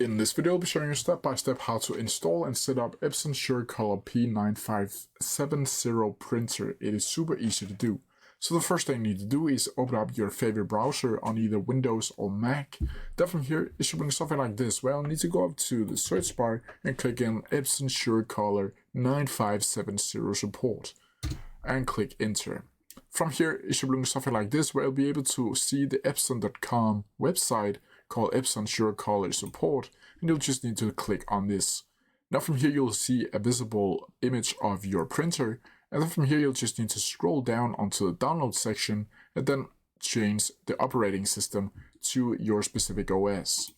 In this video, I'll be showing you step by step how to install and set up Epson SureColor P9570 printer. It is super easy to do. So the first thing you need to do is open up your favorite browser on either Windows or Mac. Then from here, it should bring something like this. Well, you need to go up to the search bar and click in Epson SureColor 9570 support and click enter. From here, it should bring something like this, where you'll be able to see the Epson.com website called Epson SureColor Support, and you'll just need to click on this. Now from here, you'll see a visible image of your printer, and then from here, you'll just need to scroll down onto the download section and then change the operating system to your specific OS.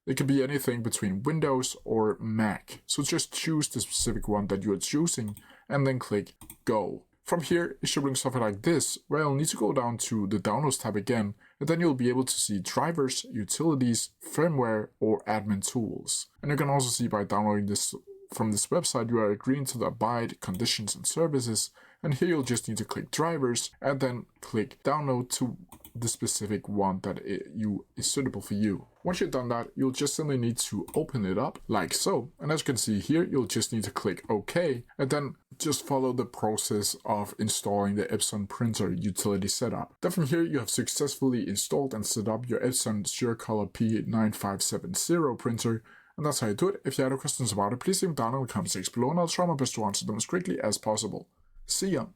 It could be anything between Windows or Mac, so just choose the specific one that you are choosing and then click Go. From here, it should bring something like this, where you'll need to go down to the Downloads tab again, and then you'll be able to see drivers, utilities, firmware, or admin tools. And you can also see by downloading this from this website, you are agreeing to the abide conditions and services, and here you'll just need to click drivers, and then click download to the specific one that is suitable for you. Once you've done that, you'll just simply need to open it up like so. And as you can see here, you'll just need to click OK, and then just follow the process of installing the Epson printer utility setup. Then from here, you have successfully installed and set up your Epson SureColor P9570 printer. And that's how you do it. If you have any questions about it, please leave them down in the comment section below, and I'll try my best to answer them as quickly as possible. See ya!